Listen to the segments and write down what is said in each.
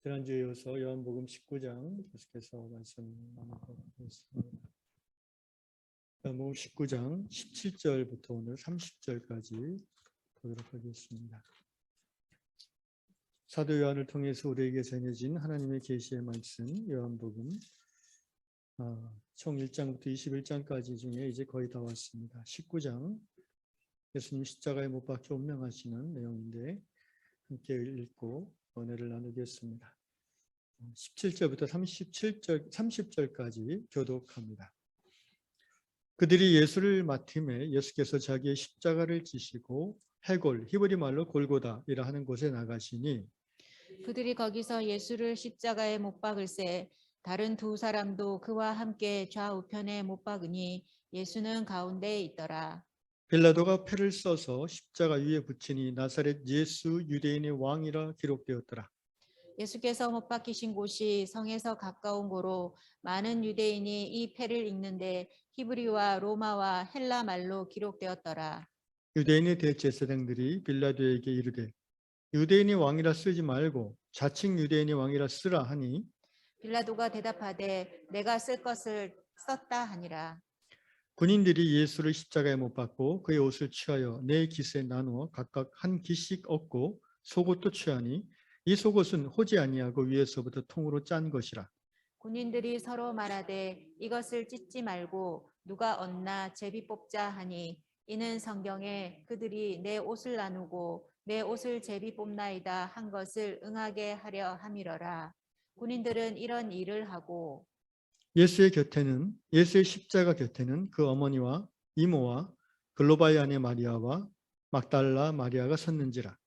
지난주에 이어서 요한복음 19장 계속해서 말씀 나눠보겠습니다. 요한복음 19장 17절부터 오늘 30절까지 보도록 하겠습니다. 사도 요한을 통해서 우리에게 전해진 하나님의 계시의 말씀 요한복음 총 1장부터 21장까지 중에 이제 거의 다 왔습니다. 19장 예수님 십자가에 못 박혀 운명하시는 내용인데 함께 읽고 은혜를 나누겠습니다. 17절부터 30절까지 교독합니다. 그들이 예수를 맡음에 예수께서 자기의 십자가를 지시고 해골, 히브리 말로 골고다이라 하는 곳에 나가시니 그들이 거기서 예수를 십자가에 못 박을새 다른 두 사람도 그와 함께 좌우편에 못 박으니 예수는 가운데에 있더라. 빌라도가 패를 써서 십자가 위에 붙이니 나사렛 예수 유대인의 왕이라 기록되었더라. 예수께서 못 박히신 곳이 성에서 가까운 고로 많은 유대인이 이 패를 읽는데 히브리와 로마와 헬라 말로 기록되었더라. 유대인의 대제사장들이 빌라도에게 이르되 유대인의 왕이라 쓰지 말고 자칭 유대인의 왕이라 쓰라 하니 빌라도가 대답하되 내가 쓸 것을 썼다 하니라. 군인들이 예수를 십자가에 못 박고 그의 옷을 취하여 네 깃에 나누어 각각 한 깃씩 얻고 속옷도 취하니 이 속옷은 호지 아니하고 위에서부터 통으로 짠 것이라. 군인들이 서로 말하되 이것을 찢지 말고 누가 얻나 제비 뽑자 하니 이는 성경에 그들이 내 옷을 나누고 내 옷을 제비 뽑나이다 한 것을 응하게 하려 함이러라. 군인들은 이런 일을 하고 예수의 십자가 곁에는 그 어머니와 이모와 글로바의 아내 마리아와 막달라 마리아가 섰는지라.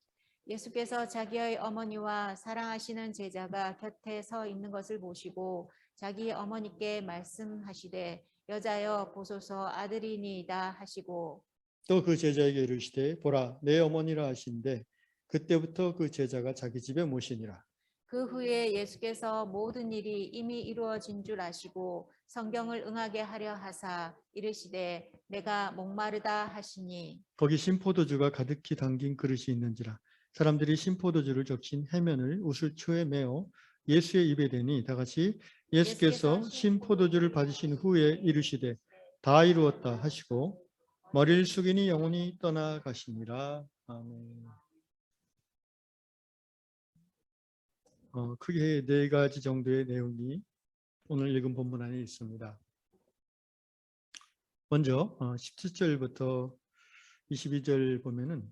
예수께서 자기의 어머니와 사랑하시는 제자가 곁에 서 있는 것을 보시고 자기 어머니께 말씀하시되 여자여 보소서 아들이니이다 하시고 또 그 제자에게 이르시되 보라 내 어머니라 하신대 그때부터 그 제자가 자기 집에 모시니라. 그 후에 예수께서 모든 일이 이미 이루어진 줄 아시고 성경을 응하게 하려 하사 이르시되 내가 목마르다 하시니 거기 신포도주가 가득히 담긴 그릇이 있는지라. 사람들이 신포도주를 적신 해면을 우슬초에 메어 예수의 입에 대니 다 같이 예수께서 신포도주를 받으신 후에 이르시되 다 이루었다 하시고 머리를 숙이니 영혼이 떠나가시니라. 아멘. 크게 네 가지 정도의 내용이 오늘 읽은 본문 안에 있습니다. 먼저 17절부터 22절 보면은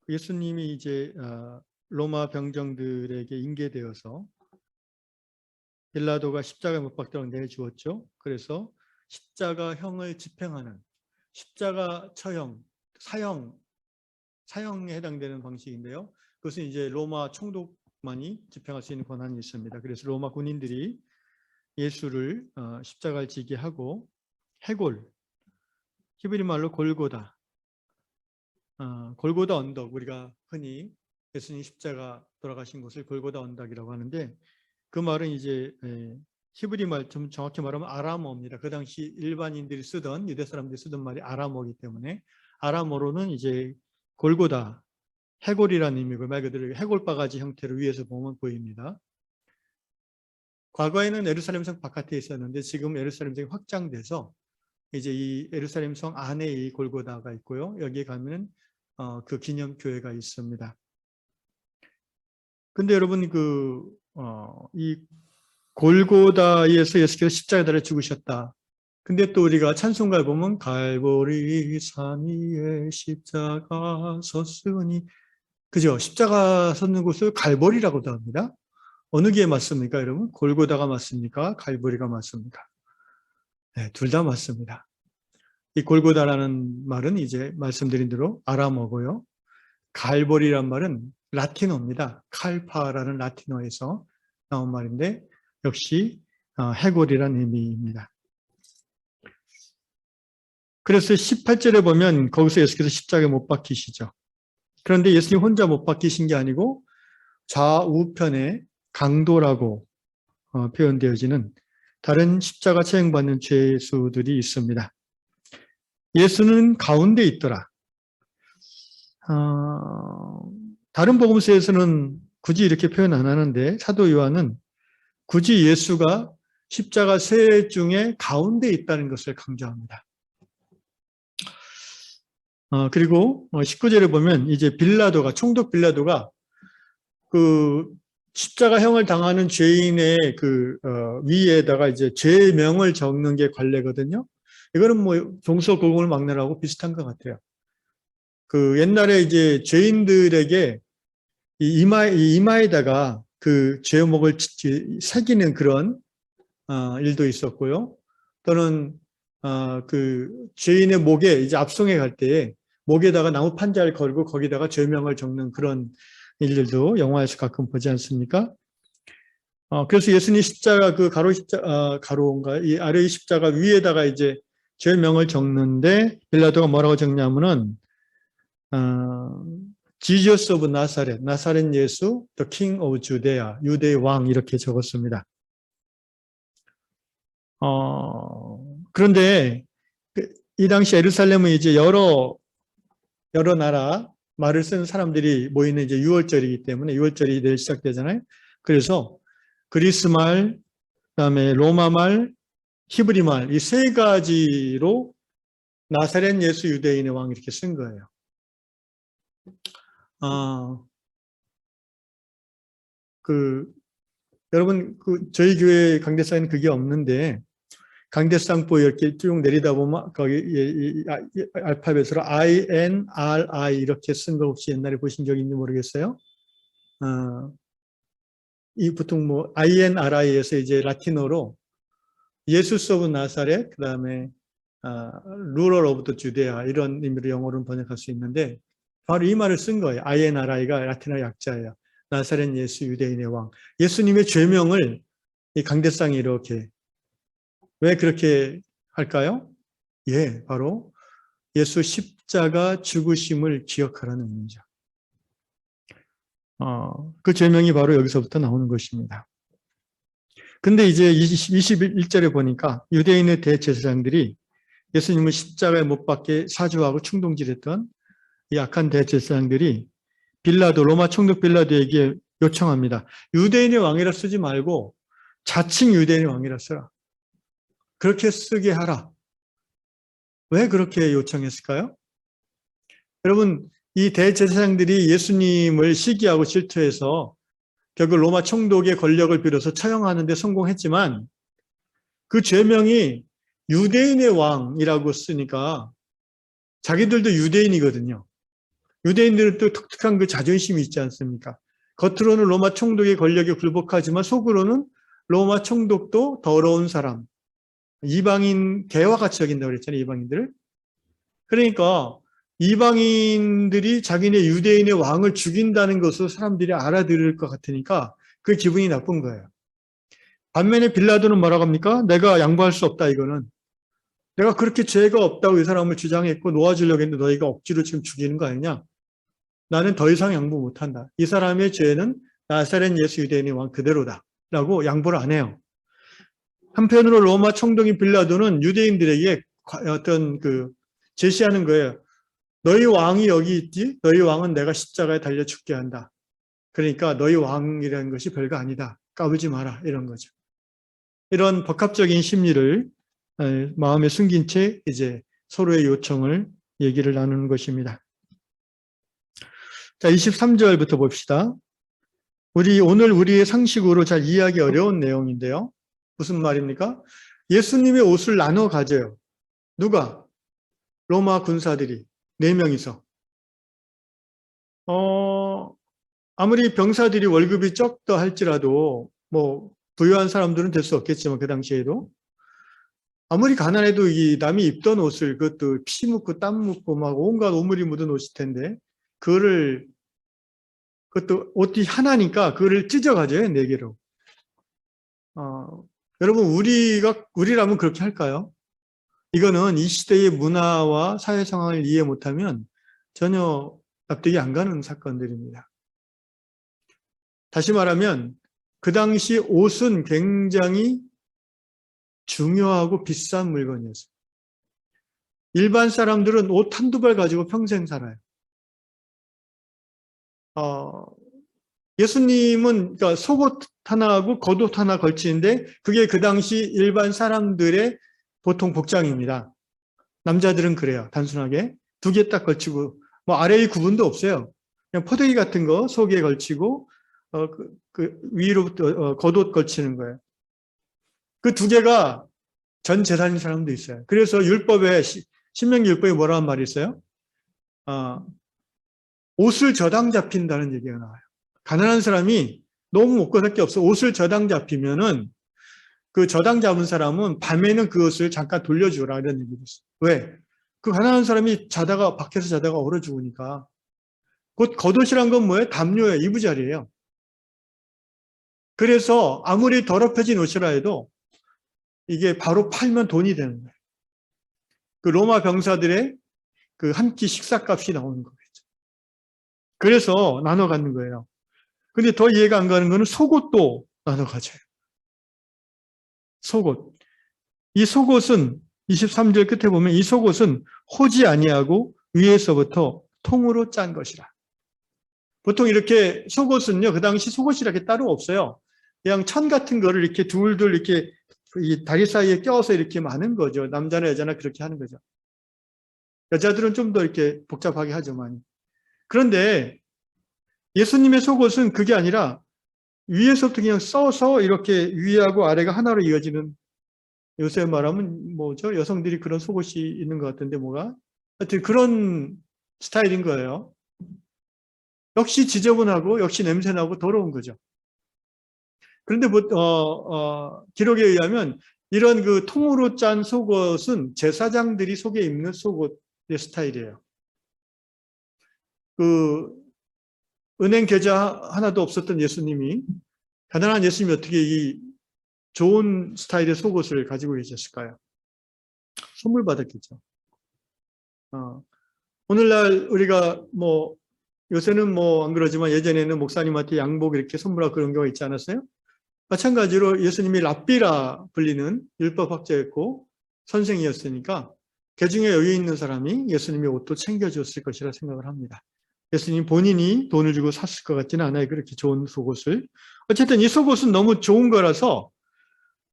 예수님이 이제 로마 병정들에게 인계되어서 빌라도가 십자가에 못 박도록 내주었죠. 그래서 십자가형을 집행하는 십자가 처형, 사형에 해당되는 방식인데요. 그것은 이제 로마 총독만이 집행할 수 있는 권한이 있습니다. 그래서 로마 군인들이 예수를 십자가를 지게 하고 해골, 히브리 말로 골고다, 골고다 언덕, 우리가 흔히 예수님 십자가 돌아가신 곳을 골고다 언덕이라고 하는데 그 말은 이제 히브리 말, 좀 정확히 말하면 아람어입니다. 그 당시 일반인들이 쓰던, 유대 사람들이 쓰던 말이 아람어이기 때문에 아람어로는 이제 골고다, 해골이라는 의미고 말 그대로 해골바가지 형태로 위에서 보면 보입니다. 과거에는 예루살렘 성 바깥에 있었는데 지금 예루살렘 성이 확장돼서 이제 이 예루살렘 성 안에 이 골고다가 있고요. 여기에 가면은 그 기념교회가 있습니다. 근데 여러분 이 골고다에서 예수께서 십자가에 달려 죽으셨다. 근데 또 우리가 찬송가에 보면 갈보리 산 위에 십자가 섰으니 그죠? 십자가 섰는 곳을 갈보리라고도 합니다. 어느 게 맞습니까, 여러분? 골고다가 맞습니까? 갈보리가 맞습니까? 네, 둘 다 맞습니다. 이 골고다라는 말은 이제 말씀드린 대로 아람어고요. 갈보리란 말은 라틴어입니다. 칼파라는 라틴어에서 나온 말인데 역시 해골이라는 의미입니다. 그래서 18절에 보면 거기서 예수께서 십자가에 못 박히시죠. 그런데 예수님 혼자 못 박히신 게 아니고 좌우편에 강도라고 표현되어지는 다른 십자가 처형받는 죄수들이 있습니다. 예수는 가운데 있더라. 다른 복음서에서는 굳이 이렇게 표현 안 하는데 사도 요한은 굳이 예수가 십자가 세 중에 가운데 있다는 것을 강조합니다. 그리고 19절에 보면 이제 빌라도가 총독 빌라도가 그 십자가형을 당하는 죄인의 위에다가 이제 죄명을 적는 게 관례거든요. 이거는 뭐 동서고금을 막론하고 비슷한 것 같아요. 그 옛날에 이제 죄인들에게 이 이마에다가 그 죄목을 새기는 그런 일도 있었고요. 또는 그 죄인의 목에 이제 압송해 갈 때에 목에다가 나무 판자를 걸고 거기다가 죄명을 적는 그런 일들도 영화에서 가끔 보지 않습니까? 그래서 예수님 십자가 그 가로인가 이 아래의 십자가 위에다가 이제 죄명을 적는데 빌라도가 뭐라고 적냐면은 Jesus of Nazareth, 나사렛 예수, the King of Judea, 유대의 왕 이렇게 적었습니다. 그런데 이 당시 예루살렘은 이제 여러 나라 말을 쓰는 사람들이 모이는 이제 6월절이기 때문에 6월절이 내일 시작되잖아요. 그래서 그리스 말, 그다음에 로마 말, 히브리 말 이 세 가지로 나사렛 예수 유대인의 왕 이렇게 쓴 거예요. 여러분 저희 교회 강대상에는 그게 없는데 강대상보 이렇게 쭉 내리다 보면 거기 알파벳으로 INRI 이렇게 쓴 거 혹시 옛날에 보신 적 있는지 모르겠어요. 이 보통 뭐 INRI에서 이제 라틴어로 예수스 오브 나사렛 그다음에 루럴 오브 더 주데아 이런 의미로 영어로는 번역할 수 있는데 바로 이 말을 쓴 거예요. INRI가 라틴어 약자예요. 나사렛 예수 유대인의 왕. 예수님의 죄명을 이 강대상이 이렇게 왜 그렇게 할까요? 예, 바로 예수 십자가 죽으심을 기억하라는 의미죠. 그 죄명이 바로 여기서부터 나오는 것입니다. 근데 이제 21절에 보니까 유대인의 대제사장들이 예수님을 십자가에 못 박게 사주하고 충동질했던 이 악한 대제사장들이 로마 총독 빌라도에게 요청합니다. 유대인의 왕이라 쓰지 말고 자칭 유대인의 왕이라 써라. 그렇게 쓰게 하라. 왜 그렇게 요청했을까요? 여러분, 이 대제사장들이 예수님을 시기하고 질투해서 결국 로마 총독의 권력을 빌어서 처형하는 데 성공했지만 그 죄명이 유대인의 왕이라고 쓰니까 자기들도 유대인이거든요. 유대인들은 또 독특한 그 자존심이 있지 않습니까? 겉으로는 로마 총독의 권력에 굴복하지만 속으로는 로마 총독도 더러운 사람, 이방인 개와 같이 여긴다고 그랬잖아요. 이방인들을. 그러니까 이방인들이 자기네 유대인의 왕을 죽인다는 것을 사람들이 알아들을 것 같으니까 그 기분이 나쁜 거예요. 반면에 빌라도는 뭐라고 합니까? 내가 양보할 수 없다 이거는. 내가 그렇게 죄가 없다고 이 사람을 주장했고 놓아주려고 했는데 너희가 억지로 지금 죽이는 거 아니냐? 나는 더 이상 양보 못한다. 이 사람의 죄는 나사렛 예수 유대인의 왕 그대로다. 라고 양보를 안 해요. 한편으로 로마 총독인 빌라도는 유대인들에게 어떤 제시하는 거예요. 너희 왕이 여기 있지? 너희 왕은 내가 십자가에 달려 죽게 한다. 그러니까 너희 왕이라는 것이 별거 아니다. 까불지 마라. 이런 거죠. 이런 복합적인 심리를 마음에 숨긴 채 이제 서로의 요청을 얘기를 나누는 것입니다. 자, 23절부터 봅시다. 오늘 우리의 상식으로 잘 이해하기 어려운 내용인데요. 무슨 말입니까? 예수님의 옷을 나눠 가져요. 누가? 로마 군사들이 4명이서. 아무리 병사들이 월급이 적다 할지라도 뭐 부유한 사람들은 될 수 없겠지만 그 당시에도 아무리 가난해도 이 남이 입던 옷을 그것도 피 묻고 땀 묻고 막 온갖 오물이 묻은 옷일 텐데 그것도 옷이 하나니까 그거를 찢어가져요. 4개로. 여러분 우리라면 그렇게 할까요? 이거는 이 시대의 문화와 사회 상황을 이해 못하면 전혀 납득이 안 가는 사건들입니다. 다시 말하면 그 당시 옷은 굉장히 중요하고 비싼 물건이었어요. 일반 사람들은 옷 한두 벌 가지고 평생 살아요. 예수님은 그러니까 속옷 하나하고 겉옷 하나 걸치는데 그게 그 당시 일반 사람들의 보통 복장입니다. 남자들은 그래요. 단순하게 두 개 딱 걸치고 뭐 아래의 구분도 없어요. 그냥 포대기 같은 거 속에 걸치고 위로 겉옷 걸치는 거예요. 그 두 개가 전 재산인 사람도 있어요. 그래서 율법에 신명기 율법에 뭐라는 말이 있어요? 옷을 저당 잡힌다는 얘기가 나와요. 가난한 사람이 너무 먹고 살 게 없어 옷을 저당 잡히면은 그 저당 잡은 사람은 밤에는 그 옷을 잠깐 돌려주라 이런 얘기도 있어요. 왜? 그 가난한 사람이 밖에서 자다가 얼어 죽으니까. 곧 겉옷이란 건 뭐예요? 담요예요. 이부자리예요. 그래서 아무리 더럽혀진 옷이라 해도 이게 바로 팔면 돈이 되는 거예요. 그 로마 병사들의 그 한 끼 식사값이 나오는 거겠죠. 그래서 나눠 갖는 거예요. 근데 더 이해가 안 가는 거는 속옷도 나눠 가져요. 속옷. 이 속옷은 23절 끝에 보면 이 속옷은 호지 아니하고 위에서부터 통으로 짠 것이라. 보통 이렇게 속옷은요, 그 당시 속옷이 이렇게 따로 없어요. 그냥 천 같은 거를 이렇게 둘둘 이렇게 이 다리 사이에 껴서 이렇게 마는 거죠. 남자나 여자나 그렇게 하는 거죠. 여자들은 좀 더 이렇게 복잡하게 하죠, 많이. 그런데 예수님의 속옷은 그게 아니라 위에서부터 그냥 써서 이렇게 위하고 아래가 하나로 이어지는, 요새 말하면 뭐죠? 여성들이 그런 속옷이 있는 것 같은데 뭐가? 하여튼 그런 스타일인 거예요. 역시 지저분하고 역시 냄새나고 더러운 거죠. 그런데 기록에 의하면 이런 그 통으로 짠 속옷은 제사장들이 속에 입는 속옷의 스타일이에요. 그 은행 계좌 하나도 없었던 예수님이, 가난한 예수님이 어떻게 이 좋은 스타일의 속옷을 가지고 계셨을까요? 선물 받았겠죠. 오늘날 우리가 뭐 요새는 뭐 안 그러지만 예전에는 목사님한테 양복 이렇게 선물하고 그런 경우가 있지 않았어요? 마찬가지로 예수님이 랍비라 불리는 율법학자였고 선생이었으니까 개중에 여유 있는 사람이 예수님의 옷도 챙겨줬을 것이라 생각을 합니다. 예수님 본인이 돈을 주고 샀을 것 같지는 않아요. 그렇게 좋은 속옷을. 어쨌든 이 속옷은 너무 좋은 거라서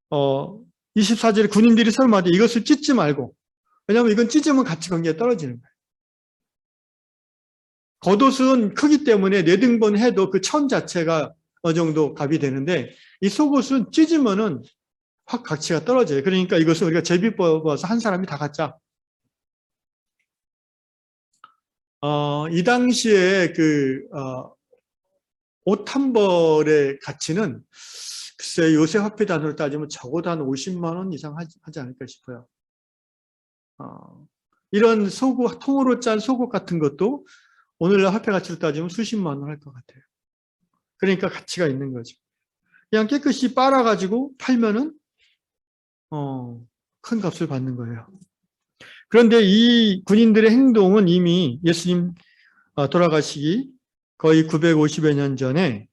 24절에 군인들이 설마하되 이것을 찢지 말고, 왜냐하면 이건 찢으면 가치 관계가 떨어지는 거예요. 겉옷은 크기 때문에 4등분 해도 그 천 자체가 어느 정도 값이 되는데 이 속옷은 찢으면은 확 가치가 떨어져요. 그러니까 이것은 우리가 제비 뽑아서 한 사람이 다 갖자. 이 당시에 옷 한 벌의 가치는 글쎄 요새 화폐 단위로 따지면 적어도 한 50만 원 이상 하지 않을까 싶어요. 이런 속옷, 통으로 짠 속옷 같은 것도 오늘날 화폐 가치로 따지면 수십만 원 할 것 같아요. 그러니까 가치가 있는 거죠. 그냥 깨끗이 빨아가지고 팔면은 큰 값을 받는 거예요. 그런데 이 군인들의 행동은 이미 예수님 돌아가시기 거의 950여 년 전에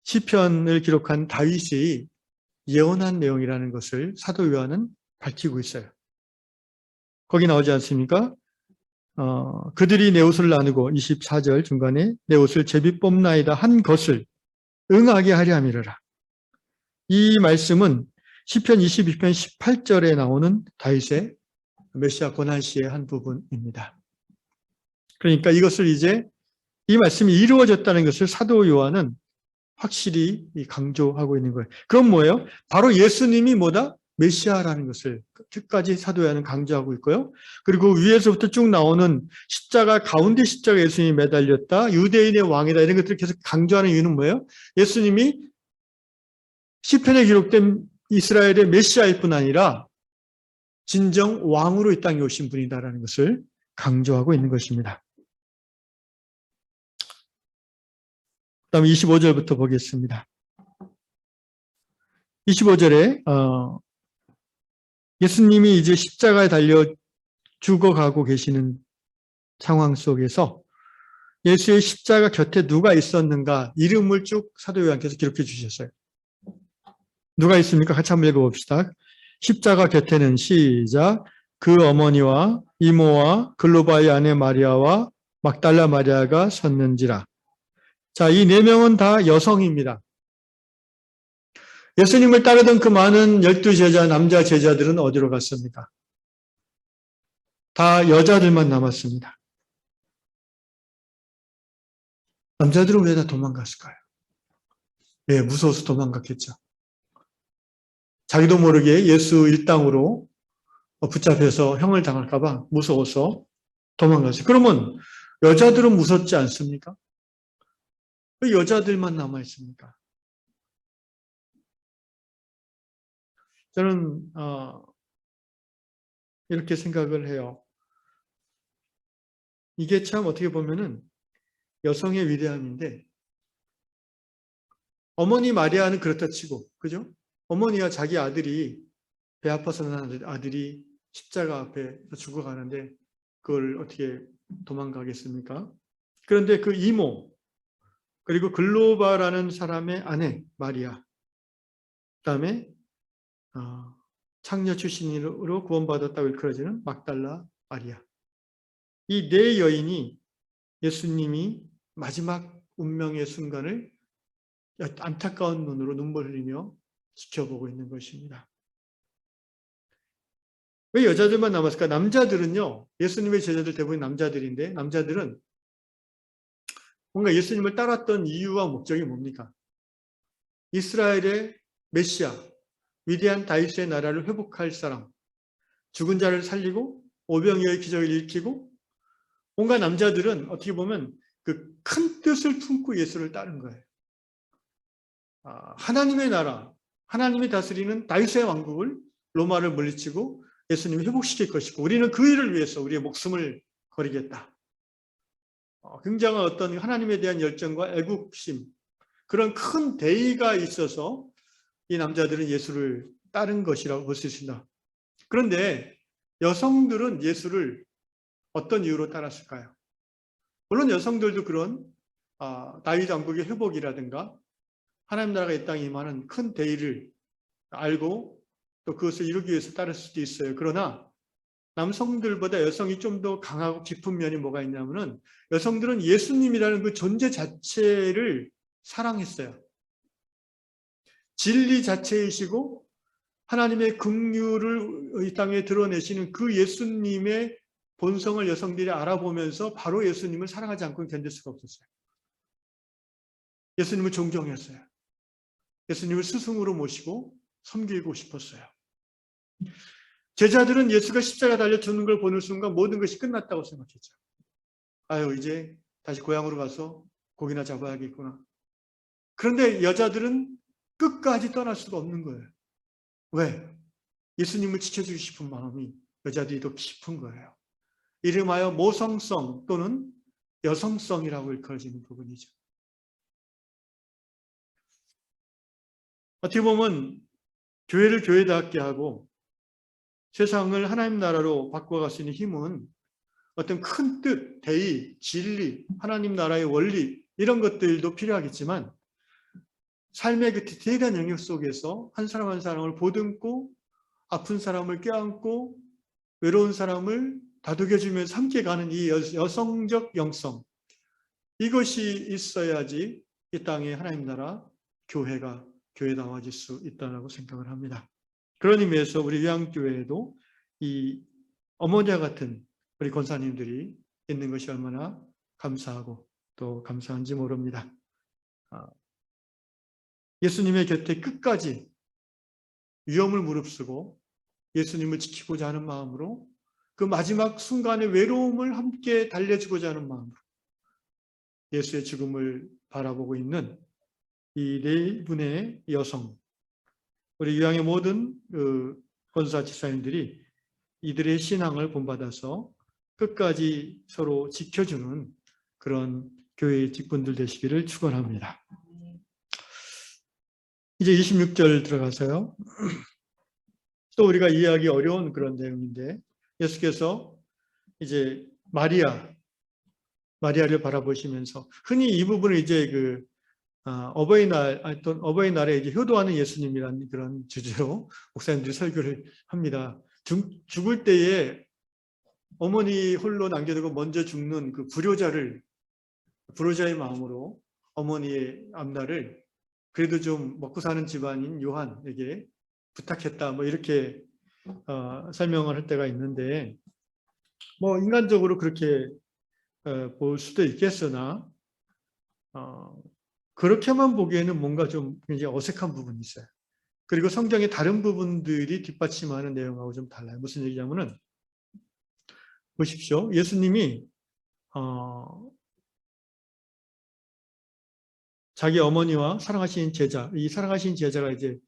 시편을 기록한 다윗이 예언한 내용이라는 것을 사도 요한은 밝히고 있어요. 거기 나오지 않습니까? 그들이 내 옷을 나누고 24절 중간에 내 옷을 제비 뽑나이다 한 것을 응하게 하려 함이로라. 이 말씀은 시편 22편 18절에 나오는 다윗의 메시아 고난시의 한 부분입니다. 그러니까 이것을 이제 이 말씀이 이루어졌다는 것을 사도 요한은 확실히 강조하고 있는 거예요. 그건 뭐예요? 바로 예수님이 뭐다? 메시아라는 것을 끝까지 사도 요한은 강조하고 있고요. 그리고 위에서부터 쭉 나오는 십자가, 가운데 십자가 예수님이 매달렸다, 유대인의 왕이다, 이런 것들을 계속 강조하는 이유는 뭐예요? 예수님이 시편에 기록된 이스라엘의 메시아일 뿐 아니라 진정 왕으로 이 땅에 오신 분이다라는 것을 강조하고 있는 것입니다. 그다음 25절부터 보겠습니다. 25절에 예수님이 이제 십자가에 달려 죽어가고 계시는 상황 속에서 예수의 십자가 곁에 누가 있었는가 이름을 쭉 사도 요한께서 기록해 주셨어요. 누가 있습니까? 같이 한번 읽어봅시다. 십자가 곁에는 시작. 그 어머니와 이모와 글로바의 아내 마리아와 막달라 마리아가 섰는지라. 자, 이 네 명은 다 여성입니다. 예수님을 따르던 그 많은 12제자, 남자 제자들은 어디로 갔습니까? 다 여자들만 남았습니다. 남자들은 왜 다 도망갔을까요? 예, 무서워서 도망갔겠죠. 자기도 모르게 예수 일당으로 붙잡혀서 형을 당할까봐 무서워서 도망갔어요. 그러면 여자들은 무섭지 않습니까? 왜 여자들만 남아있습니까? 저는 이렇게 생각을 해요. 이게 참 어떻게 보면은 여성의 위대함인데, 어머니 마리아는 그렇다 치고, 그죠? 어머니와 자기 아들이, 배 아파서 난 아들이 십자가 앞에 죽어가는데 그걸 어떻게 도망가겠습니까? 그런데 그 이모, 그리고 글로바라는 사람의 아내 마리아, 그다음에 창녀 출신으로 구원받았다고 일컬어지는 막달라 마리아, 이 네 여인이 예수님이 마지막 운명의 순간을 안타까운 눈으로 눈물 흘리며 지켜보고 있는 것입니다. 왜 여자들만 남았을까? 남자들은요, 예수님의 제자들 대부분 남자들인데, 남자들은 뭔가 예수님을 따랐던 이유와 목적이 뭡니까? 이스라엘의 메시아, 위대한 다윗의 나라를 회복할 사람, 죽은 자를 살리고 오병이어의 기적을 일으키고, 뭔가 남자들은 어떻게 보면 그 큰 뜻을 품고 예수를 따른 거예요. 하나님의 나라, 하나님이 다스리는 다윗의 왕국을, 로마를 물리치고 예수님을 회복시킬 것이고, 우리는 그 일을 위해서 우리의 목숨을 거리겠다. 굉장한 어떤 하나님에 대한 열정과 애국심, 그런 큰 대의가 있어서 이 남자들은 예수를 따른 것이라고 볼 수 있습니다. 그런데 여성들은 예수를 어떤 이유로 따랐을까요? 물론 여성들도 그런 다윗 왕국의 회복이라든가 하나님 나라가 이 땅에 임하는 큰 대의를 알고 또 그것을 이루기 위해서 따를 수도 있어요. 그러나 남성들보다 여성이 좀 더 강하고 깊은 면이 뭐가 있냐면은, 여성들은 예수님이라는 그 존재 자체를 사랑했어요. 진리 자체이시고 하나님의 긍휼을 이 땅에 드러내시는 그 예수님의 본성을 여성들이 알아보면서 바로 예수님을 사랑하지 않고는 견딜 수가 없었어요. 예수님을 존경했어요. 예수님을 스승으로 모시고 섬기고 싶었어요. 제자들은 예수가 십자가 달려 죽는 걸 보는 순간 모든 것이 끝났다고 생각했죠. 아유, 이제 다시 고향으로 가서 고기나 잡아야겠구나. 그런데 여자들은 끝까지 떠날 수가 없는 거예요. 왜? 예수님을 지켜주고 싶은 마음이 여자들이 더 깊은 거예요. 이름하여 모성성 또는 여성성이라고 일컬어지는 부분이죠. 어떻게 보면 교회를 교회답게 하고 세상을 하나님 나라로 바꿔갈 수 있는 힘은 어떤 큰 뜻, 대의, 진리, 하나님 나라의 원리, 이런 것들도 필요하겠지만, 삶의 그 디테일한 영역 속에서 한 사람 한 사람을 보듬고 아픈 사람을 껴안고 외로운 사람을 다독여주면서 함께 가는 이 여성적 영성, 이것이 있어야지 이 땅에 하나님 나라 교회가 교회다워질 수 있다고 생각을 합니다. 그런 의미에서 우리 요양교회에도 이 어머니와 같은 우리 권사님들이 있는 것이 얼마나 감사하고 또 감사한지 모릅니다. 예수님의 곁에 끝까지 위험을 무릅쓰고 예수님을 지키고자 하는 마음으로, 그 마지막 순간의 외로움을 함께 달래주고자 하는 마음으로 예수의 죽음을 바라보고 있는 이 네 분의 여성, 우리 요양의 모든 권사 집사님들이 이들의 신앙을 본받아서 끝까지 서로 지켜주는 그런 교회의 직분들 되시기를 축원합니다. 이제 26절 들어가서요. 또 우리가 이해하기 어려운 그런 내용인데, 예수께서 이제 마리아를 바라보시면서, 흔히 이 부분을 이제 어버이날에 이제 효도하는 예수님이라는 그런 주제로 목사님들이 설교를 합니다. 죽을 때에 어머니 홀로 남겨두고 먼저 죽는 그 불효자의 마음으로 어머니의 앞날을 그래도 좀 먹고 사는 집안인 요한에게 부탁했다. 뭐 이렇게 설명을 할 때가 있는데 뭐 인간적으로 그렇게 볼 수도 있겠으나 그렇게만 보기에는 뭔가 좀 굉장히 어색한 부분이 있어요. 그리고 성경의 다른 부분들이 뒷받침하는 내용하고 좀 달라요. 무슨 얘기냐면은 보십시오. 예수님이 자기 어머니와 사랑하신 제자, 이 사랑하신 제자가 이제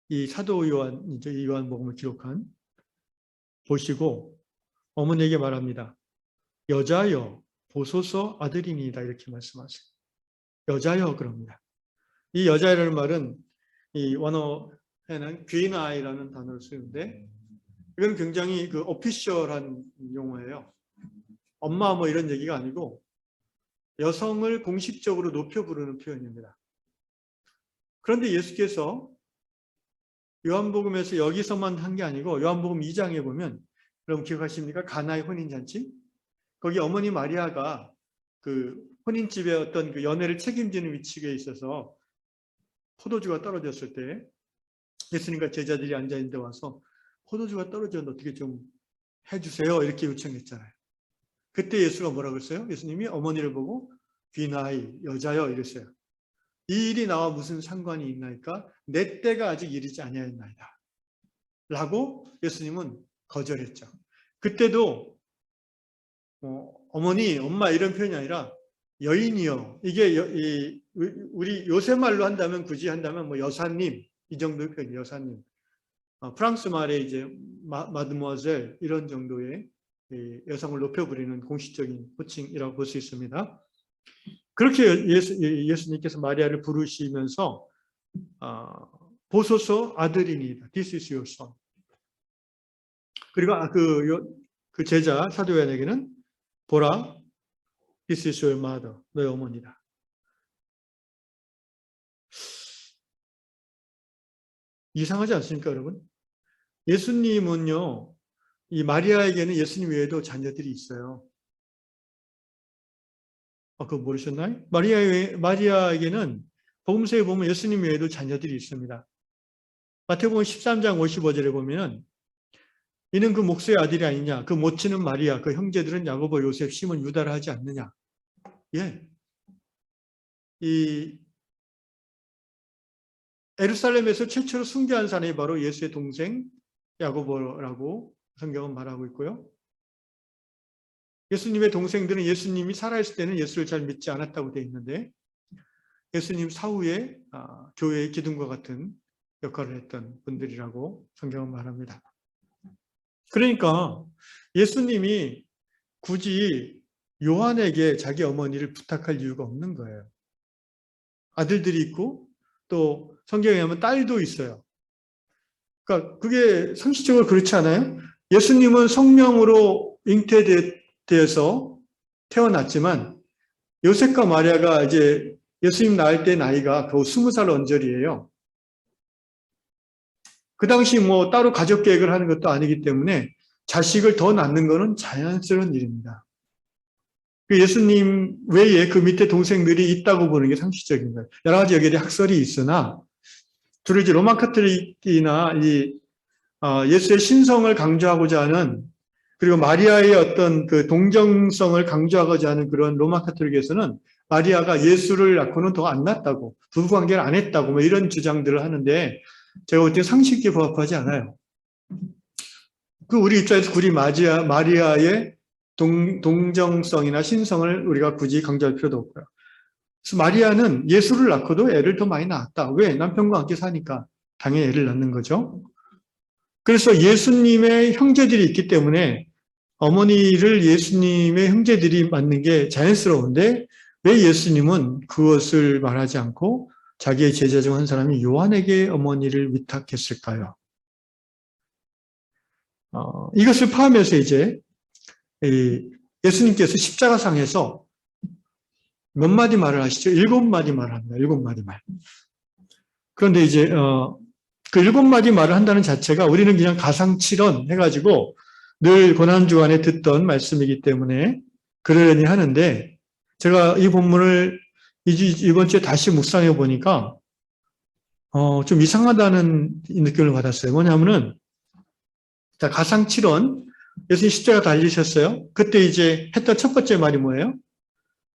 이 사도 요한이죠. 이 요한복음을 기록한 보시고 어머니에게 말합니다. 여자여 보소서 아들이니이다 이렇게 말씀하세요. 여자여 그럽니다. 이 여자라는 말은 이 원어에는 귀나이라는 단어를 쓰는데 이건 굉장히 그 오피셜한 용어예요. 엄마 뭐 이런 얘기가 아니고 여성을 공식적으로 높여 부르는 표현입니다. 그런데 예수께서 요한복음에서 여기서만 한 게 아니고 요한복음 2장에 보면 여러분 기억하십니까? 가나의 혼인잔치? 거기 어머니 마리아가 그 혼인집에 어떤 그 연회를 책임지는 위치에 있어서 포도주가 떨어졌을 때 예수님과 제자들이 앉아있는데 와서 포도주가 떨어졌는데 어떻게 좀 해주세요 이렇게 요청했잖아요. 그때 예수가 뭐라고 했어요? 예수님이 어머니를 보고 귀나이 여자여 이랬어요. 이 일이 나와 무슨 상관이 있나이까? 내 때가 아직 이르지 아니하였나이다 라고 예수님은 거절했죠. 그때도 어머니, 엄마 이런 표현이 아니라 여인이요. 이게 우리 요새 말로 한다면 굳이 한다면 뭐 여사님 이 정도의 표현이 여사님. 프랑스 말에 이제 마드모아젤 이런 정도의 여성을 높여 부리는 공식적인 호칭이라고 볼 수 있습니다. 그렇게 예수님께서 마리아를 부르시면서 보소서 아들이니이다. This is your son. 그리고 그 제자 사도 요한에게는 보라, this is your mother. 너의 어머니다. 이상하지 않습니까, 여러분? 예수님은요, 이 마리아에게는 예수님 외에도 자녀들이 있어요. 그거 모르셨나요? 마리아에게는 복음서에 보면 예수님 외에도 자녀들이 있습니다. 마태복음 13장 55절에 보면은 이는 그 목수의 아들이 아니냐? 그 모친은 마리아, 그 형제들은 야고보, 요셉, 시몬, 유다라 하지 않느냐? 예. 이 예루살렘에서 최초로 순교한 사람이 바로 예수의 동생 야고보라고 성경은 말하고 있고요. 예수님의 동생들은 예수님이 살아있을 때는 예수를 잘 믿지 않았다고 되어 있는데 예수님 사후에 교회의 기둥과 같은 역할을 했던 분들이라고 성경은 말합니다. 그러니까 예수님이 굳이 요한에게 자기 어머니를 부탁할 이유가 없는 거예요. 아들들이 있고 또 성경에 하면 딸도 있어요. 그러니까 그게 상식적으로 그렇지 않아요? 예수님은 성령으로 잉태되어서 태어났지만 요셉과 마리아가 이제 예수님 낳을 때 나이가 겨우 20살 언저리예요. 그 당시 뭐 따로 가족 계획을 하는 것도 아니기 때문에 자식을 더 낳는 것은 자연스러운 일입니다. 예수님 외에 그 밑에 동생들이 있다고 보는 게 상식적인 거예요. 여러 가지 여기에 학설이 있으나 주로 이제 로마 카톨릭이나 예수의 신성을 강조하고자 하는 그리고 마리아의 어떤 그 동정성을 강조하고자 하는 그런 로마 카톨릭에서는 마리아가 예수를 낳고는 더 안 낳았다고 부부관계를 안 했다고 뭐 이런 주장들을 하는데 제가 볼 때 상식에 부합하지 않아요. 그 우리 입장에서 굳이 마리아의 동정성이나 신성을 우리가 굳이 강조할 필요도 없고요. 그래서 마리아는 예수를 낳고도 애를 더 많이 낳았다. 왜? 남편과 함께 사니까 당연히 애를 낳는 거죠. 그래서 예수님의 형제들이 있기 때문에 어머니를 예수님의 형제들이 낳는 게 자연스러운데 왜 예수님은 그것을 말하지 않고 자기의 제자 중 한 사람이 요한에게 어머니를 위탁했을까요? 이것을 포함해서 이제 예수님께서 십자가상에서 몇 마디 말을 하시죠? 7마디 말을 합니다. 7마디 말. 그런데 이제 그 7마디 말을 한다는 자체가 우리는 그냥 가상칠언 해가지고 늘 고난주간에 듣던 말씀이기 때문에 그러려니 하는데 제가 이 본문을 이번 주에 다시 묵상해 보니까 좀 이상하다는 느낌을 받았어요. 뭐냐면은 자, 가상칠언 예수님 십자가 달리셨어요. 그때 이제 했던 첫 번째 말이 뭐예요?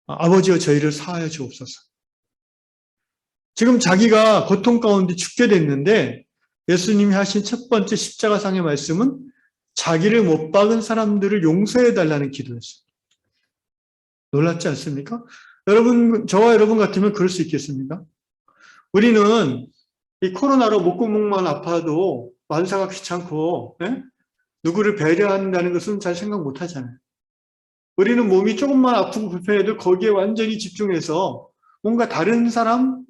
아버지여 저희를 사하여 주옵소서. 지금 자기가 고통 가운데 죽게 됐는데 예수님이 하신 첫 번째 십자가상의 말씀은 자기를 못 박은 사람들을 용서해 달라는 기도였어요. 놀랍지 않습니까? 여러분, 저와 여러분 같으면 그럴 수 있겠습니까? 우리는 이 코로나로 목구멍만 아파도 만사가 귀찮고 누구를 배려한다는 것은 잘 생각 못 하잖아요. 우리는 몸이 조금만 아프고 불편해도 거기에 완전히 집중해서 뭔가 다른 사람,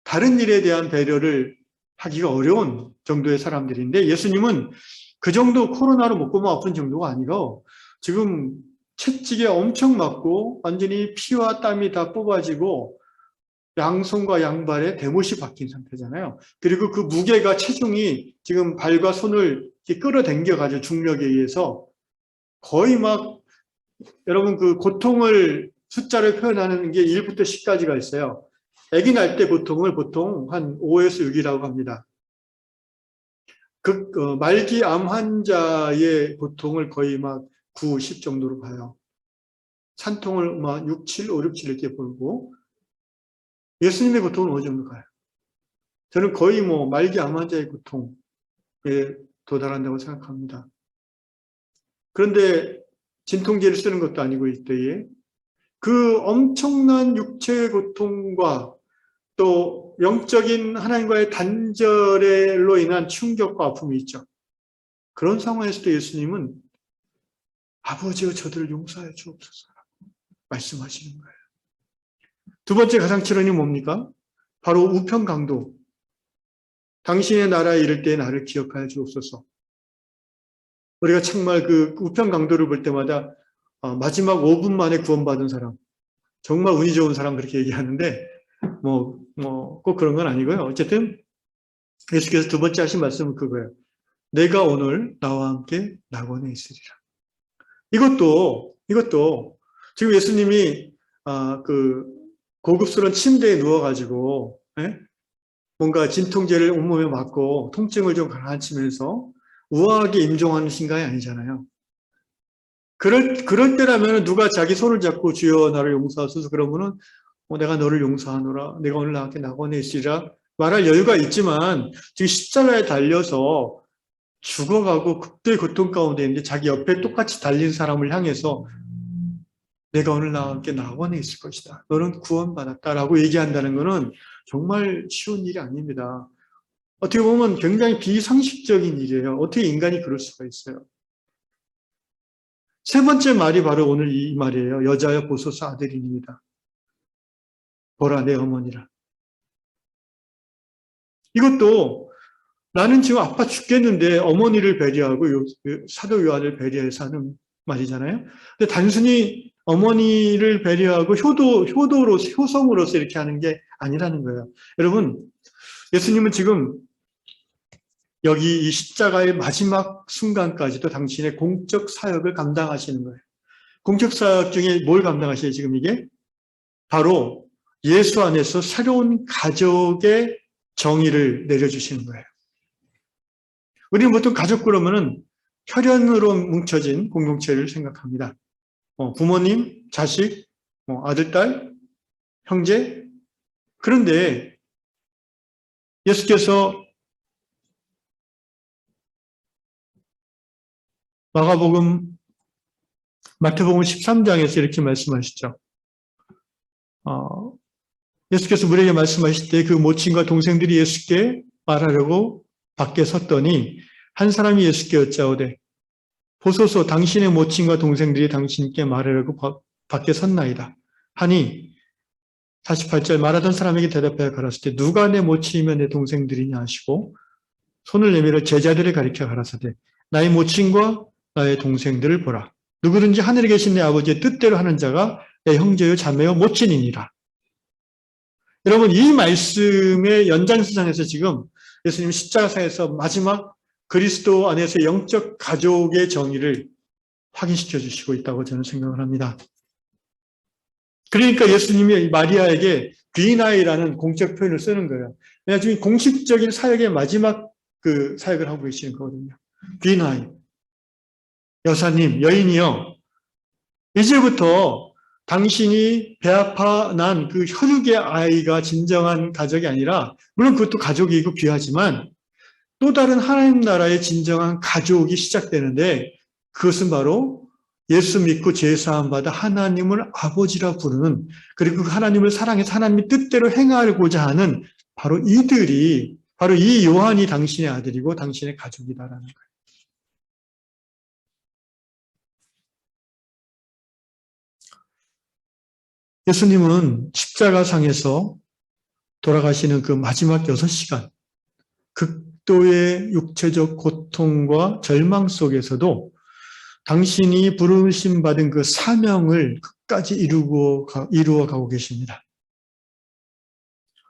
다른 일에 대한 배려를 하기가 어려운 정도의 사람들인데 예수님은 그 정도 코로나로 목구멍 아픈 정도가 아니고 지금 채찍에 엄청 맞고 완전히 피와 땀이 다 뽑아지고 양손과 양발에 대못이 박힌 상태잖아요. 그리고 그 무게가 체중이 지금 발과 손을 끌어당겨가지고 중력에 의해서 거의 막 여러분 그 고통을 숫자를 표현하는 게 1부터 10까지가 있어요. 아기 날 때 고통을 보통 한 5에서 6이라고 합니다. 말기 암 환자의 고통을 거의 막 9, 10 정도로 봐요. 산통을 막 6, 7, 5, 6, 7 이렇게 보고 예수님의 고통은 어느 정도 가요? 저는 거의 뭐 말기 암 환자의 고통에 도달한다고 생각합니다. 그런데 진통제를 쓰는 것도 아니고 이때에 그 엄청난 육체의 고통과 또 영적인 하나님과의 단절로 인한 충격과 아픔이 있죠. 그런 상황에서도 예수님은 아버지여 저들을 용서하여 주옵소서 말씀하시는 거예요. 두 번째 가상칠언이 뭡니까? 바로 우편강도. 당신의 나라에 이를 때 나를 기억하여 주옵소서. 우리가 정말 그 우편강도를 볼 때마다 마지막 5분 만에 구원받은 사람, 정말 운이 좋은 사람 그렇게 얘기하는데 꼭 그런 건 아니고요. 어쨌든 예수께서 두 번째 하신 말씀은 그거예요. 내가 오늘 나와 함께 낙원에 있으리라. 이것도 지금 예수님이 그 고급스러운 침대에 누워가지고 뭔가 진통제를 온몸에 맞고 통증을 좀 가라앉히면서 우아하게 임종하는 신간이 아니잖아요. 그럴 때라면 누가 자기 손을 잡고 주여 나를 용서하소서 그러면은 내가 너를 용서하노라. 내가 오늘 나한테 낙원에 있으리라. 말할 여유가 있지만 지금 십자가에 달려서 죽어가고 극도의 고통 가운데 있는데 자기 옆에 똑같이 달린 사람을 향해서 내가 오늘 나와 함께 낙원에 있을 것이다. 너는 구원받았다라고 얘기한다는 것은 정말 쉬운 일이 아닙니다. 어떻게 보면 굉장히 비상식적인 일이에요. 어떻게 인간이 그럴 수가 있어요. 세 번째 말이 바로 오늘 이 말이에요. 여자여 보소서 아들이니이다. 보라 내 어머니라. 이것도 나는 지금 아파 죽겠는데 어머니를 배려하고 사도 요한을 배려해서 하는 말이잖아요. 근데 단순히 어머니를 배려하고 효성으로서 이렇게 하는 게 아니라는 거예요. 여러분, 예수님은 지금 여기 이 십자가의 마지막 순간까지도 당신의 공적 사역을 감당하시는 거예요. 공적 사역 중에 뭘 감당하시죠, 지금 이게? 바로 예수 안에서 새로운 가족의 정의를 내려주시는 거예요. 우리는 보통 가족 그러면은 혈연으로 뭉쳐진 공동체를 생각합니다. 부모님, 자식, 아들, 딸, 형제. 그런데 예수께서 마태복음 13장에서 이렇게 말씀하시죠. 예수께서 우리에게 말씀하실 때 그 모친과 동생들이 예수께 말하려고 밖에 섰더니 한 사람이 예수께 여짜오되 보소서 당신의 모친과 동생들이 당신께 말하려고 밖에 섰나이다 하니 48절 말하던 사람에게 대답하여 가라사대 때 누가 내 모친이며 내 동생들이냐 하시고 손을 내밀어 제자들을 가리켜 가라사대 나의 모친과 나의 동생들을 보라. 누구든지 하늘에 계신 내 아버지의 뜻대로 하는 자가 내 형제요 자매요 모친이니라. 여러분 이 말씀의 연장선상에서 지금 예수님 십자가상에서 마지막 그리스도 안에서 영적 가족의 정의를 확인시켜 주시고 있다고 저는 생각을 합니다. 그러니까 예수님이 마리아에게 귀나이라는 공적 표현을 쓰는 거예요. 지금 공식적인 사역의 마지막 그 사역을 하고 계시는 거거든요. 귀나이. 여사님, 여인이요. 이제부터 당신이 배 아파 난 그 혈육의 아이가 진정한 가족이 아니라, 물론 그것도 가족이고 귀하지만, 또 다른 하나님 나라의 진정한 가족이 시작되는데, 그것은 바로 예수 믿고 죄사함 받아 하나님을 아버지라 부르는, 그리고 그 하나님을 사랑해서 하나님의 뜻대로 행하고자 하는 바로 이들이, 바로 이 요한이 당신의 아들이고 당신의 가족이다라는 거예요. 예수님은 십자가상에서 돌아가시는 그 마지막 6시간, 극도의 육체적 고통과 절망 속에서도 당신이 부르심 받은 그 사명을 끝까지 이루어 가고 계십니다.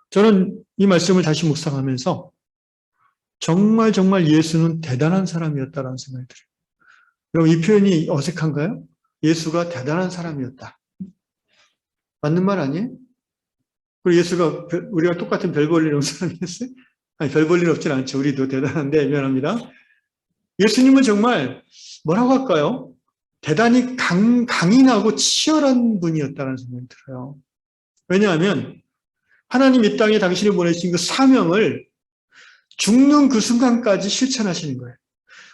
저는 이 말씀을 다시 묵상하면서 정말 예수는 대단한 사람이었다라는 생각이 들어요. 여러분, 이 표현이 어색한가요? 예수가 대단한 사람이었다. 맞는 말 아니에요? 그리고 예수가 우리가 똑같은 별 볼 일 없는 사람이었어요? 아니, 별 볼 일 없진 않죠. 우리도 대단한데 미안합니다. 예수님은 정말 뭐라고 할까요? 대단히 강인하고 치열한 분이었다는 생각이 들어요. 왜냐하면 하나님 이 땅에 당신이 보내신 그 사명을 죽는 그 순간까지 실천하시는 거예요.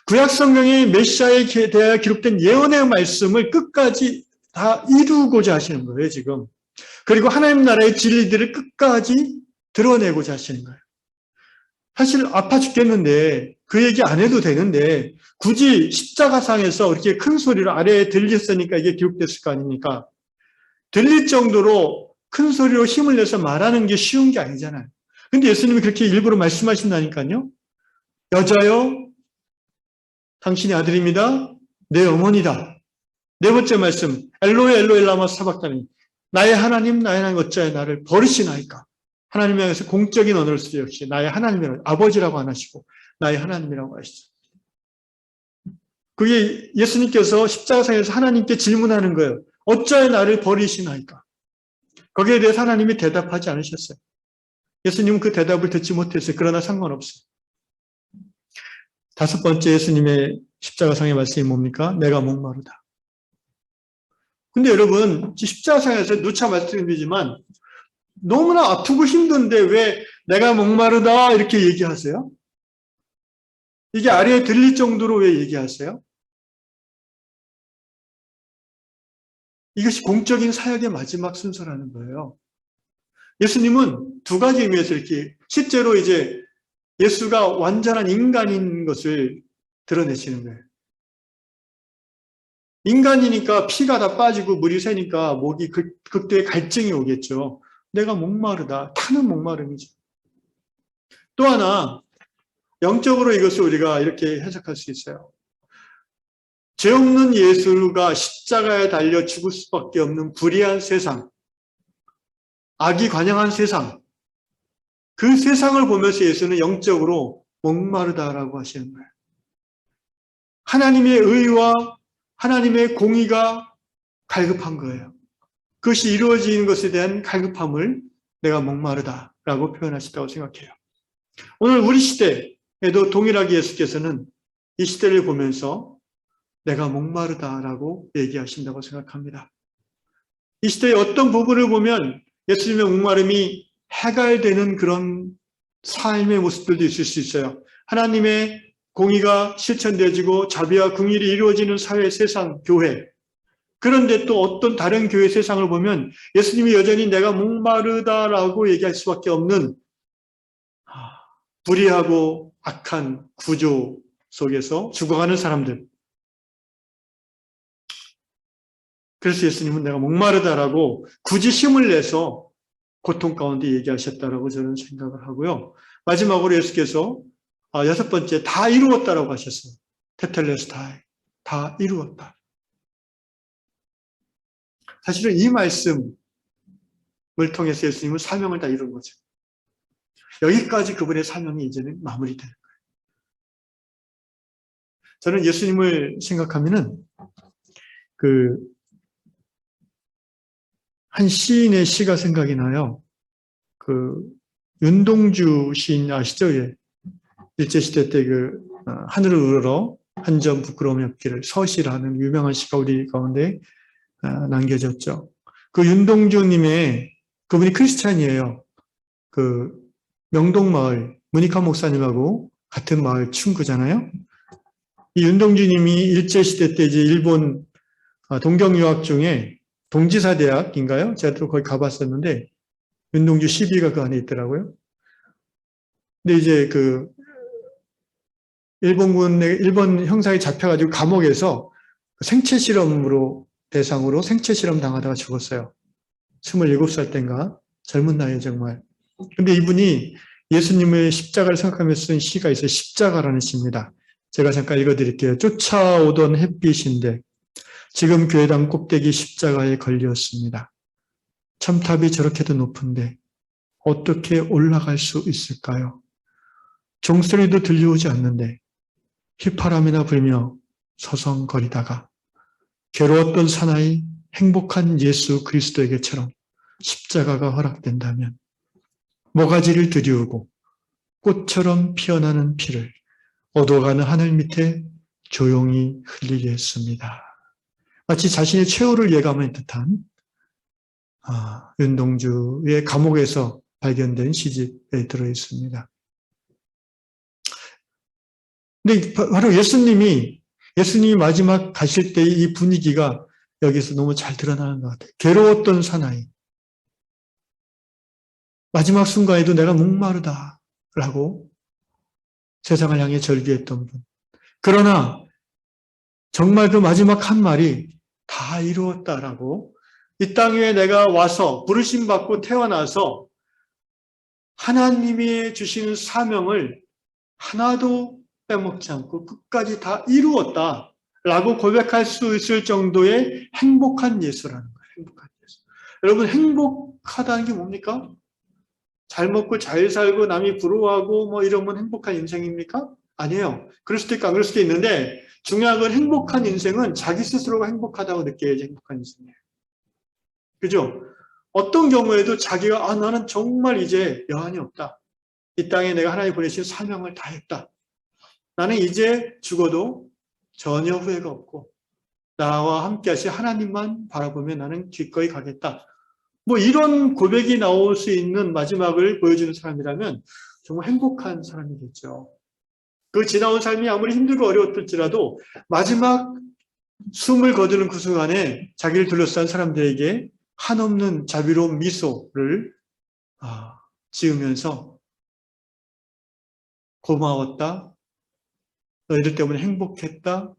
구약 성경의 메시아에 대하여 기록된 예언의 말씀을 끝까지 다 이루고자 하시는 거예요, 지금. 그리고 하나님 나라의 진리들을 끝까지 드러내고자 하시는 거예요. 사실 아파 죽겠는데 그 얘기 안 해도 되는데 굳이 십자가상에서 이렇게 큰 소리로 아래에 들렸으니까 이게 기록됐을 거 아닙니까? 들릴 정도로 큰 소리로 힘을 내서 말하는 게 쉬운 게 아니잖아요. 근데 예수님이 그렇게 일부러 말씀하신다니까요. 여자여, 당신의 아들입니다. 내 어머니다. 네 번째 말씀, 엘로에 엘로에 라마 사박다니. 나의 하나님 어찌하여 나를 버리시나이까. 하나님에 대해서 공적인 언어를 쓰죠. 역시 나의 하나님이라고, 아버지라고 안 하시고 나의 하나님이라고 하시죠. 그게 예수님께서 십자가상에서 하나님께 질문하는 거예요. 어찌하여 나를 버리시나이까. 거기에 대해서 하나님이 대답하지 않으셨어요. 예수님은 그 대답을 듣지 못했어요. 그러나 상관없어요. 다섯 번째 예수님의 십자가상의 말씀이 뭡니까? 내가 목마르다. 근데 여러분, 십자가상에서 누차 말씀드리지만 너무나 아프고 힘든데 왜 내가 목마르다 이렇게 얘기하세요? 이게 아래에 들릴 정도로 왜 얘기하세요? 이것이 공적인 사역의 마지막 순서라는 거예요. 예수님은 두 가지 의미에서 이렇게 실제로 이제 예수가 완전한 인간인 것을 드러내시는 거예요. 인간이니까 피가 다 빠지고 물이 새니까 목이 극도의 갈증이 오겠죠. 내가 목마르다. 타는 목마름이죠. 또 하나 영적으로 이것을 우리가 이렇게 해석할 수 있어요. 죄 없는 예수가 십자가에 달려 죽을 수밖에 없는 불의한 세상, 악이 관영한 세상, 그 세상을 보면서 예수는 영적으로 목마르다라고 하시는 거예요. 하나님의 의와 하나님의 공의가 갈급한 거예요. 그것이 이루어지는 것에 대한 갈급함을 내가 목마르다라고 표현하셨다고 생각해요. 오늘 우리 시대에도 동일하게 예수께서는 이 시대를 보면서 내가 목마르다라고 얘기하신다고 생각합니다. 이 시대의 어떤 부분을 보면 예수님의 목마름이 해갈되는 그런 삶의 모습들도 있을 수 있어요. 하나님의 공의가 실천되어지고 자비와 긍휼이 이루어지는 사회, 세상, 교회. 그런데 또 어떤 다른 교회 세상을 보면 예수님이 여전히 내가 목마르다라고 얘기할 수밖에 없는 불의하고 악한 구조 속에서 죽어가는 사람들. 그래서 예수님은 내가 목마르다라고 굳이 힘을 내서 고통 가운데 얘기하셨다라고 저는 생각을 하고요. 마지막으로 예수께서 여섯 번째 다 이루었다라고 하셨어요. 테텔레스타이. 다 이루었다. 사실은 이 말씀을 통해서 예수님은 사명을 다 이룬 거죠. 여기까지 그분의 사명이 이제는 마무리되는 거예요. 저는 예수님을 생각하면은 한 시인의 시가 생각이 나요. 그 윤동주 시인 아시죠? 예. 일제시대 때 하늘을 우러러 한 점 부끄러움이 없기를 서시라는 유명한 시가 우리 가운데 남겨졌죠. 그 윤동주님의 그분이 크리스찬이에요. 그 명동마을 문익환 목사님하고 같은 마을 친구잖아요. 이 윤동주님이 일제시대 때 이제 일본 동경유학 중에 동지사 대학인가요? 제가 또 거기 가봤었는데 윤동주 시비가 그 안에 있더라고요. 근데 이제 그 일본 형사에 잡혀가지고 감옥에서 생체 실험으로 대상으로 생체 실험 당하다가 죽었어요. 27살 때인가 젊은 나이에 정말. 근데 이분이 예수님의 십자가를 생각하면서 쓴 시가 있어요. 십자가라는 시입니다. 제가 잠깐 읽어드릴게요. 쫓아오던 햇빛인데 지금 교회당 꼭대기 십자가에 걸렸습니다. 첨탑이 저렇게도 높은데 어떻게 올라갈 수 있을까요? 종소리도 들려오지 않는데 휘파람이나 불며 서성거리다가 괴로웠던 사나이 행복한 예수 그리스도에게처럼 십자가가 허락된다면 모가지를 들이우고 꽃처럼 피어나는 피를 어두워가는 하늘 밑에 조용히 흘리겠습니다. 마치 자신의 최후를 예감한 듯한 윤동주의 감옥에서 발견된 시집에 들어있습니다. 근데 바로 예수님이 마지막 가실 때 이 분위기가 여기서 너무 잘 드러나는 것 같아요. 괴로웠던 사나이. 마지막 순간에도 내가 목마르다라고 세상을 향해 절규했던 분. 그러나 정말 그 마지막 한 말이 다 이루었다라고 이 땅에 내가 와서 부르심 받고 태어나서 하나님이 주시는 사명을 하나도 빼먹지 않고 끝까지 다 이루었다라고 고백할 수 있을 정도의 행복한 예수라는 거예요. 행복한 예수. 여러분 행복하다는 게 뭡니까? 잘 먹고 잘 살고 남이 부러워하고 뭐 이러면 행복한 인생입니까? 아니에요. 그럴 수도 있고 안 그럴 수도 있는데 중요한 건 행복한 인생은 자기 스스로가 행복하다고 느껴야지 행복한 인생이에요. 그죠? 어떤 경우에도 자기가 나는 정말 이제 여한이 없다. 이 땅에 내가 하나님 보내신 사명을 다 했다. 나는 이제 죽어도 전혀 후회가 없고 나와 함께 하신 하나님만 바라보며 나는 기꺼이 가겠다. 뭐 이런 고백이 나올 수 있는 마지막을 보여주는 사람이라면 정말 행복한 사람이겠죠. 그 지나온 삶이 아무리 힘들고 어려웠을지라도 마지막 숨을 거두는 그 순간에 자기를 둘러싼 사람들에게 한없는 자비로운 미소를 지으면서 고마웠다. 너희들 때문에 행복했다.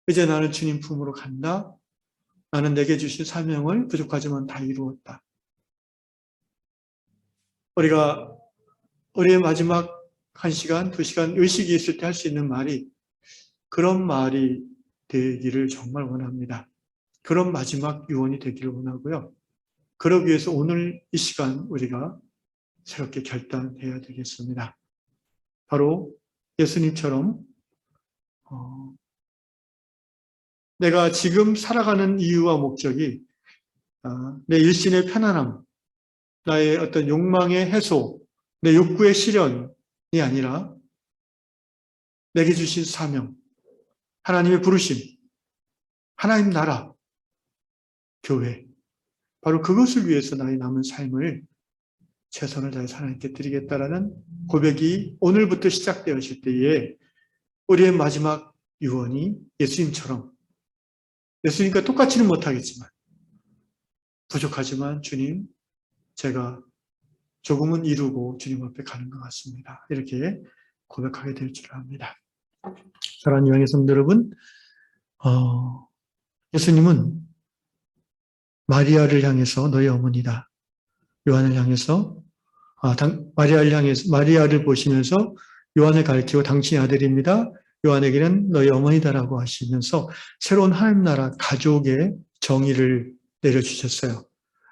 이제 나는 주님 품으로 간다. 나는 내게 주신 사명을 부족하지만 다 이루었다. 우리가 우리의 마지막 1시간, 2시간 의식이 있을 때 할 수 있는 말이 그런 말이 되기를 정말 원합니다. 그런 마지막 유언이 되기를 원하고요. 그러기 위해서 오늘 이 시간 우리가 새롭게 결단해야 되겠습니다. 바로 예수님처럼 내가 지금 살아가는 이유와 목적이 내 일신의 편안함, 나의 어떤 욕망의 해소, 내 욕구의 실현이 아니라 내게 주신 사명, 하나님의 부르심, 하나님 나라, 교회, 바로 그것을 위해서 나의 남은 삶을 최선을 다해서 하나님께 드리겠다라는 고백이 오늘부터 시작되어질 때에 우리의 마지막 유언이 예수님처럼, 예수님과 똑같이는 못하겠지만 부족하지만 주님, 제가 조금은 이루고 주님 앞에 가는 것 같습니다. 이렇게 고백하게 될 줄 압니다. 사랑하는 유한의 성도 여러분, 예수님은 마리아를 향해서 너희 어머니다. 요한을 향해서 마리아를 보시면서 요한을 가리키고 당신의 아들입니다. 요한에게는 너희 어머니다라고 하시면서 새로운 하나님 나라 가족의 정의를 내려주셨어요.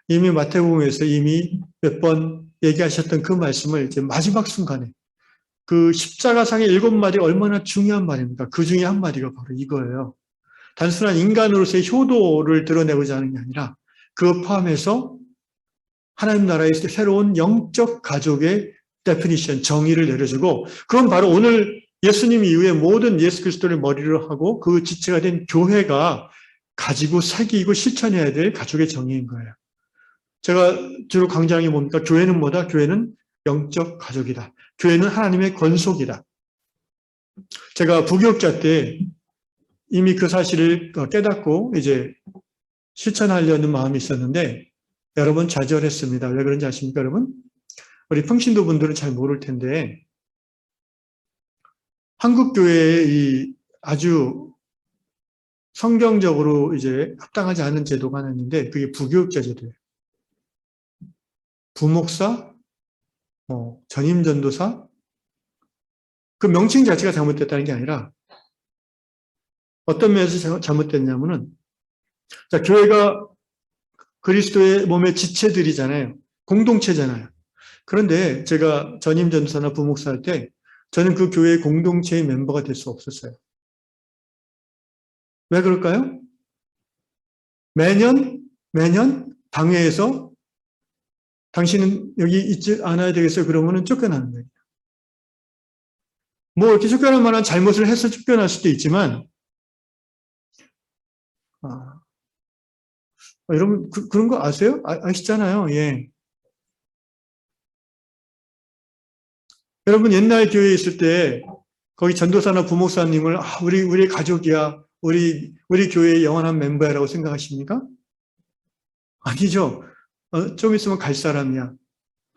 이미 마태복음에서 이미 몇 번 얘기하셨던 그 말씀을 이제 마지막 순간에 그 십자가상의 7마디 얼마나 중요한 말입니까? 그 중에 한 마디가 바로 이거예요. 단순한 인간으로서의 효도를 드러내고자 하는 게 아니라 그거 포함해서 하나님 나라의 새로운 영적 가족의 데피니션, 정의를 내려주고, 그건 바로 오늘 예수님 이후에 모든 예수 그리스도를 머리로 하고 그 지체가 된 교회가 가지고 새기고 실천해야 될 가족의 정의인 거예요. 제가 주로 강조하는 게 뭡니까? 교회는 뭐다? 교회는 영적 가족이다. 교회는 하나님의 권속이다. 제가 부교육자 때 이미 그 사실을 깨닫고 이제 실천하려는 마음이 있었는데 여러 번 좌절했습니다. 왜 그런지 아십니까, 여러분? 우리 평신도 분들은 잘 모를 텐데 한국 교회의 이 아주 성경적으로 이제 합당하지 않은 제도가 하나 있는데 그게 부교육자 제도예요. 부목사, 전임전도사, 그 명칭 자체가 잘못됐다는 게 아니라 어떤 면에서 잘못됐냐면은, 자, 교회가 그리스도의 몸의 지체들이잖아요. 공동체잖아요. 그런데 제가 전임전도사나 부목사 할 때 저는 그 교회의 공동체의 멤버가 될 수 없었어요. 왜 그럴까요? 매년 당회에서 당신은 여기 있지 않아야 되겠어요. 그러면은 쫓겨나는 거예요. 뭐 이렇게 쫓겨날 만한 잘못을 해서 쫓겨날 수도 있지만, 여러분 그런 거 아세요? 아시잖아요. 예. 여러분 옛날 교회에 있을 때 거기 전도사나 부목사님을 우리 가족이야. 우리 교회의 영원한 멤버야라고 생각하십니까? 아니죠. 좀 있으면 갈 사람이야.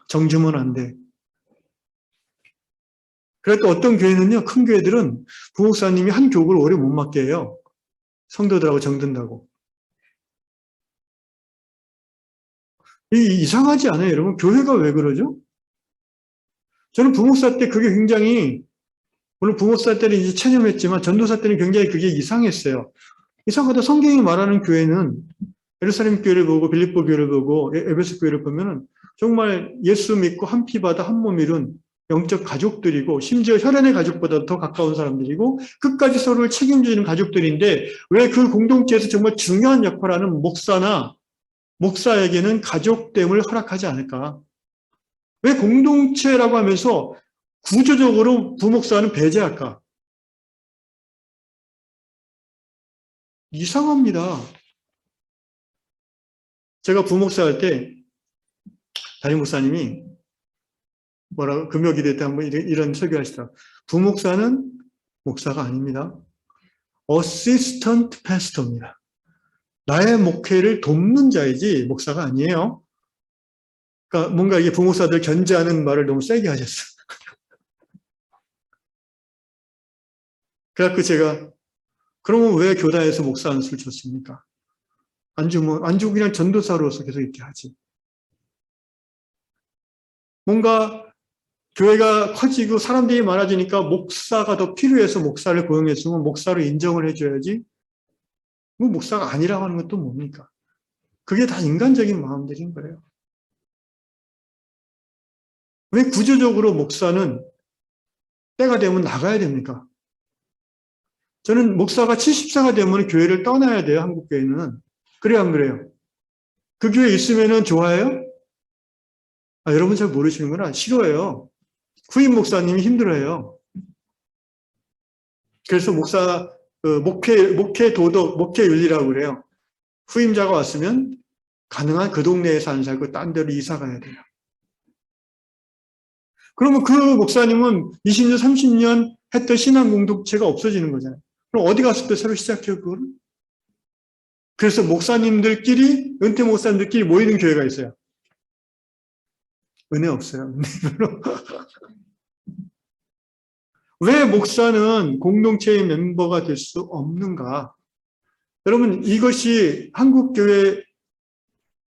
정주면 안 돼. 그래도 어떤 교회는요, 큰 교회들은 부목사님이 한 교구를 오래 못 맡게 해요. 성도들하고 정든다고. 이상하지 않아요, 여러분? 교회가 왜 그러죠? 저는 부목사 때 그게 굉장히, 물론 부목사 때는 이제 체념했지만 전도사 때는 굉장히 그게 이상했어요. 이상하다. 성경이 말하는 교회는 예루살렘 교회를 보고 빌립보 교회를 보고 에베소 교회를 보면은 정말 예수 믿고 한 피 받아 한 몸 이룬 영적 가족들이고 심지어 혈연의 가족보다 더 가까운 사람들이고 끝까지 서로를 책임지는 가족들인데 왜 그 공동체에서 정말 중요한 역할을 하는 목사에게는 가족됨을 허락하지 않을까? 왜 공동체라고 하면서 구조적으로 부목사는 배제할까? 이상합니다. 제가 부목사 할 때 담임 목사님이 금요기도 때 한번 이런 설교하시더라고요. 부목사는 목사가 아닙니다. 어시스턴트 패스터입니다. 나의 목회를 돕는 자이지 목사가 아니에요. 그러니까 뭔가 이게 부목사들 견제하는 말을 너무 세게 하셨어요. 그래갖고 제가 그러면 왜 교단에서 목사 안수를 줬습니까? 안 주고 그냥 전도사로서 계속 있게 하지. 뭔가 교회가 커지고 사람들이 많아지니까 목사가 더 필요해서 목사를 고용했으면 목사로 인정을 해줘야지. 뭐 목사가 아니라고 하는 건 또 뭡니까? 그게 다 인간적인 마음들인 거예요. 왜 구조적으로 목사는 때가 되면 나가야 됩니까? 저는 목사가 70세가 되면 교회를 떠나야 돼요, 한국 교회는. 그래요, 안 그래요? 그 교회에 있으면 좋아해요? 여러분 잘 모르시는구나. 싫어해요. 후임 목사님이 힘들어해요. 그래서 목회 도덕, 목회 윤리라고 그래요. 후임자가 왔으면 가능한 그 동네에서 안 살고 딴 데로 이사 가야 돼요. 그러면 그 목사님은 20년, 30년 했던 신앙 공동체가 없어지는 거잖아요. 그럼 어디 가서 또 새로 시작해요, 그거를? 그래서 목사님들끼리, 은퇴 목사님들끼리 모이는 교회가 있어요. 은혜 없어요. 별로. 왜 목사는 공동체의 멤버가 될 수 없는가? 여러분, 이것이 한국교회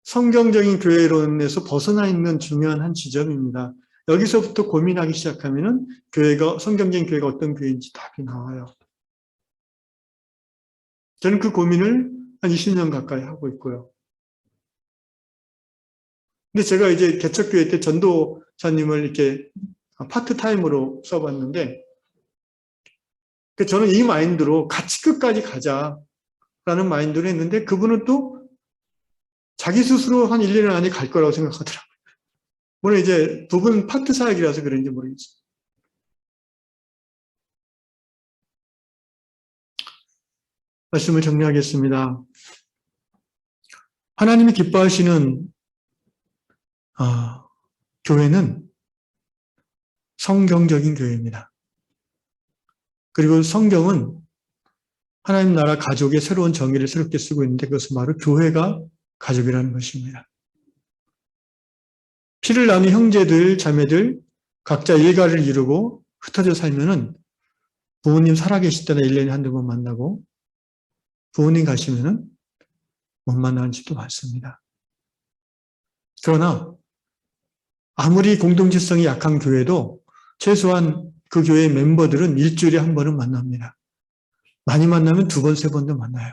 성경적인 교회론에서 벗어나 있는 중요한 한 지점입니다. 여기서부터 고민하기 시작하면은 성경적인 교회가 어떤 교회인지 답이 나와요. 저는 그 고민을 한 20년 가까이 하고 있고요. 근데 제가 이제 개척교회 때 전도사님을 이렇게 파트타임으로 써봤는데, 저는 이 마인드로 같이 끝까지 가자라는 마인드로 했는데, 그분은 또 자기 스스로 한 1, 2년 안에 갈 거라고 생각하더라고요. 물론 이제 부분 파트 사역이라서 그런지 모르겠어요. 말씀을 정리하겠습니다. 하나님이 기뻐하시는 교회는 성경적인 교회입니다. 그리고 성경은 하나님 나라 가족의 새로운 정의를 새롭게 쓰고 있는데 그것은 바로 교회가 가족이라는 것입니다. 피를 나눈 형제들, 자매들 각자 일가를 이루고 흩어져 살면은 부모님 살아계실 때나 1년에 한두 번 만나고 부모님 가시면은 못 만나는 집도 많습니다. 그러나 아무리 공동체성이 약한 교회도 최소한 그 교회의 멤버들은 일주일에 한 번은 만납니다. 많이 만나면 2번, 3번도 만나요.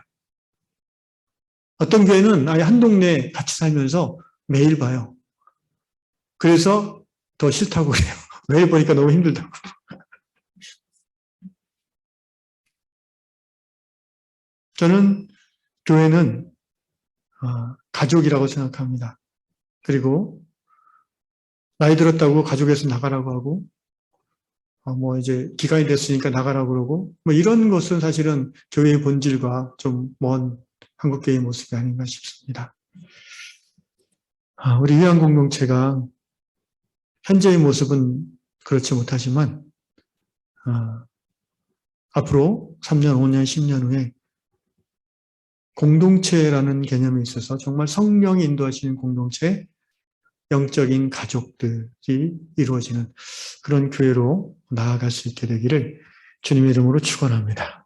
어떤 교회는 아예 한 동네에 같이 살면서 매일 봐요. 그래서 더 싫다고 그래요. 매일 보니까 너무 힘들다고. 저는 교회는 가족이라고 생각합니다. 그리고 나이 들었다고 가족에서 나가라고 하고 뭐 이제 기간이 됐으니까 나가라고 그러고 뭐 이런 것은 사실은 교회의 본질과 좀 먼 한국교회의 모습이 아닌가 싶습니다. 우리 위안 공동체가 현재의 모습은 그렇지 못하지만 앞으로 3년, 5년, 10년 후에 공동체라는 개념에 있어서 정말 성령이 인도하시는 공동체, 영적인 가족들이 이루어지는 그런 교회로 나아갈 수 있게 되기를 주님의 이름으로 축원합니다.